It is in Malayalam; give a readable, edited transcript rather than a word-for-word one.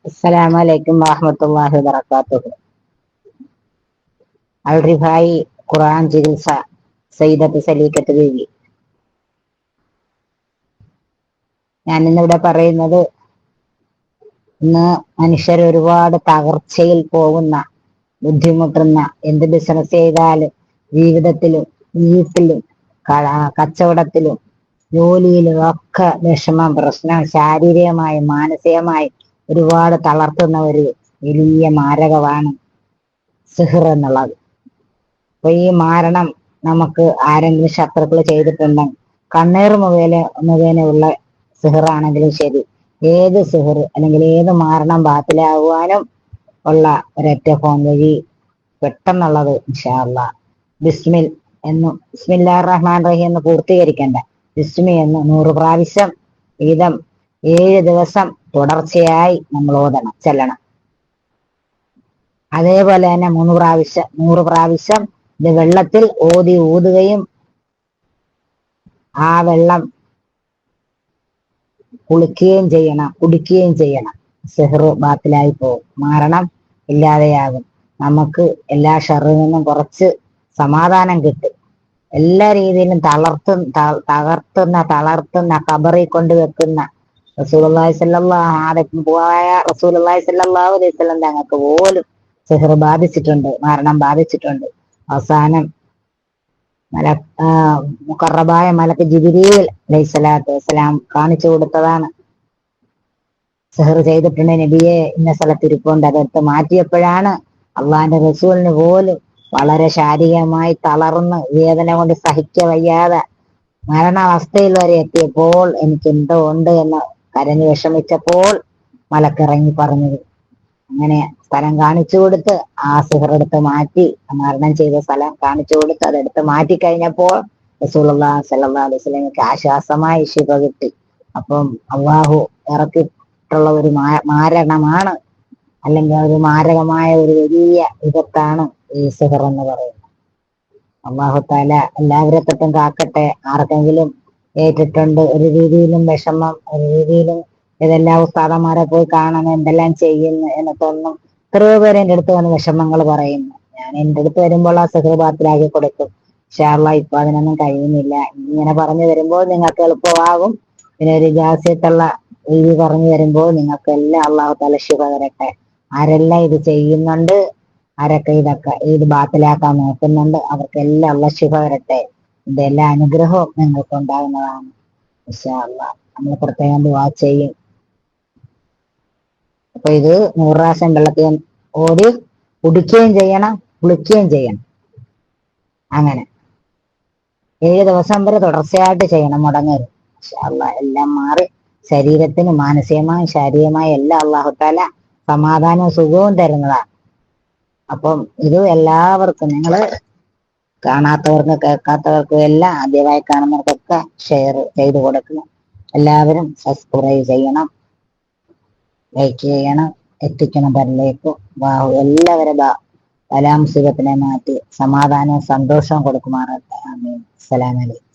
അസ്സലാമലൈക്കും വറഹ്മത്തുള്ളാഹി വബറകാതുഹു. അൽ റിഫായി ഖുർആൻ ചികിത്സ സയ്യിദത്ത് സലീഖത്ത് ബീവി. ഞാൻ ഇന്നിവിടെ പറയുന്നത്, ഇന്ന് മനുഷ്യർ ഒരുപാട് തകർച്ചയിൽ പോകുന്ന, ബുദ്ധിമുട്ടുന്ന, എന്ത് ബിസിനസ് ചെയ്താലും ജീവിതത്തിലും വീട്ടിലും കച്ചവടത്തിലും ജോലിയിലും ഒക്കെ വിഷമം, പ്രശ്നം, ശാരീരികമായും മാനസികമായും ഒരുപാട് തളർത്തുന്ന ഒരു വലിയ മാരകമാണ് സിഹ്ർ എന്നുള്ളത്. അപ്പൊ ഈ മാരണം നമുക്ക് ആരെങ്കിലും ശത്രുക്കൾ ചെയ്തിട്ടുണ്ടെങ്കിൽ, കണ്ണീർ മുഖേനയുള്ള സിഹ്റാണെങ്കിലും ശരി, ഏത് സിഹ്ർ അല്ലെങ്കിൽ ഏത് മാരണം ബാത്തിലാകുവാനും ഉള്ള ഒരൊറ്റ ഫോൺ വഴി പെട്ടെന്നുള്ളത് ഇൻഷാ അല്ലാഹ് ബിസ്മില്ലാഹിർ റഹ്മാൻ റഹീം എന്ന് പൂർത്തീകരിക്കേണ്ട ബിസ്മി എന്ന് 100 പ്രാവശ്യം വീതം 7 ദിവസം തുടർച്ചയായി നമ്മൾ ചെല്ലണം. അതേപോലെ തന്നെ 100 പ്രാവശ്യം ഇത് വെള്ളത്തിൽ ഊതുകയും ആ വെള്ളം കുടിക്കുകയും ചെയ്യണം. സിഹ്ർ ബാത്തിലായി പോകും, മാരണം ഇല്ലാതെയാകും. നമുക്ക് എല്ലാ ഷർറിൽ നിന്നും കുറച്ച് സമാധാനം കിട്ടും. എല്ലാ രീതിയിലും തളർത്തുന്ന ഖബറിൽ കൊണ്ടുവെക്കുന്ന റസൂലുള്ളാഹി സ്വല്ലല്ലാഹു അലൈഹി വസല്ലം തങ്ങൾക്ക് പോലും സിഹ്ർ ബാധിച്ചിട്ടുണ്ട്, മരണം ബാധിച്ചിട്ടുണ്ട്. അവസാനം മുഖറബായ മലക്ക് ജിബ്രീൽ അലൈഹിസ്സലാത്തു വസ്സലാം കാണിച്ചു കൊടുത്തതാണ്. സിഹ്ർ ചെയ്തിട്ടുണ്ട് നബിയെ, ഇന്ന സ്ഥലത്ത് ഇരിപ്പുണ്ട്, അതെടുത്ത് മാറ്റിയപ്പോഴാണ് അള്ളാഹിന്റെ റസൂലിന് പോലും വളരെ ശാരീരികമായി തളർന്ന് വേദന കൊണ്ട് വയ്യാതെ മരണാവസ്ഥയിൽ വരെ എത്തിയപ്പോൾ എനിക്ക് എന്തോ ഉണ്ട് എന്ന് കരഞ്ഞു വിഷമിച്ചപ്പോൾ മലക്കിറങ്ങി പറഞ്ഞത്. അങ്ങനെ സ്ഥലം കാണിച്ചു കൊടുത്ത് ആ സിഹ്ർ എടുത്ത് മാറ്റി, മരണം ചെയ്ത സ്ഥലം കാണിച്ചു കൊടുത്ത് അതെടുത്ത് മാറ്റി കഴിഞ്ഞപ്പോൾ റസൂലുള്ളാഹി സ്വല്ലല്ലാഹു അലൈഹി വസല്ലമയ്ക്ക് ആശ്വാസമായി ശിഫ കിട്ടി. അപ്പം അള്ളാഹു ഇറക്കിയിട്ടുള്ള ഒരു മാരണമാണ്, അല്ലെങ്കിൽ ഒരു മാരകമായ ഒരു വലിയ വിപത്താണ് ഈ സിഹ്ർ എന്ന് പറയുന്നത്. അല്ലാഹു തആല എല്ലാവരെ തൊട്ടും കാക്കട്ടെ. ആർക്കെങ്കിലും ഏറ്റിട്ടുണ്ട് ഒരു രീതിയിലും വിഷമം, ഒരു രീതിയിലും ഇതെല്ലാം ഉസ്താദന്മാരെ പോയി കാണണം, എന്തെല്ലാം ചെയ്യുന്നു എന്നൊന്നും എത്രയോ പേര് എൻ്റെ അടുത്ത് വന്ന് വിഷമങ്ങൾ പറയുന്നു. ഞാൻ എൻ്റെ അടുത്ത് വരുമ്പോൾ ആ സിഹ്ർ ബാത്തിലാക്കി കൊടുക്കും. ഇൻഷാ അല്ലാഹ് ഇപ്പൊ അതിനൊന്നും കഴിയുന്നില്ല. ഇങ്ങനെ പറഞ്ഞു വരുമ്പോൾ നിങ്ങൾക്ക് എളുപ്പമാകും. പിന്നെ ഒരു ജാസ്യത്തുള്ള രീതി പറഞ്ഞു വരുമ്പോൾ നിങ്ങൾക്ക് എല്ലാം അല്ലാഹു തആല ശിഫ തരട്ടെ. ആരെല്ലാം ഇത് ചെയ്യുന്നുണ്ട്, ആരൊക്കെ ഇത് ബാത്തിലാക്കാൻ നോക്കുന്നുണ്ട്, അവർക്കെല്ലാം അല്ലാഹു ശിഫ തരട്ടെ. ഇതിന്റെ എല്ലാ അനുഗ്രഹവും നിങ്ങൾക്ക് ഉണ്ടാകുന്നതാണ് ഇൻഷാ അല്ലാഹ്. നമ്മൾ പ്രത്യേകം ദുആ ചെയ്യും. അപ്പൊ ഇത് 100 പ്രാവശ്യം വെള്ളത്തിൽ ഓടി കുടിക്കുകയും ചെയ്യണം, കുളിക്കുകയും ചെയ്യണം. അങ്ങനെ 7 ദിവസം വരെ തുടർച്ചയായിട്ട് ചെയ്യണം, മുടങ്ങരുത്. ഇൻഷാ അല്ലാഹ് എല്ലാം മാറി ശരീരത്തിന് മാനസികമായും ശാരീരികമായും എല്ലാം അല്ലാഹു തആല സമാധാനവും സുഖവും തരുന്നതാണ്. അപ്പം ഇത് എല്ലാവർക്കും, നിങ്ങള് കാണാത്തവർക്കും കേൾക്കാത്തവർക്കും എല്ലാം ആദ്യമായി കാണുന്നവർക്കൊക്കെ ഷെയർ ചെയ്ത് കൊടുക്കണം. എല്ലാവരും സബ്സ്ക്രൈബ് ചെയ്യണം, ലൈക്ക് ചെയ്യണം, എത്തിക്കണം പരിലേക്ക്. എല്ലാവരും എല്ലാ മുസീബത്തിനെ മാറ്റി സമാധാനവും സന്തോഷവും കൊടുക്കുമാറാകട്ടെ. ആമീൻ. അസ്സലാമു അലൈക്കും.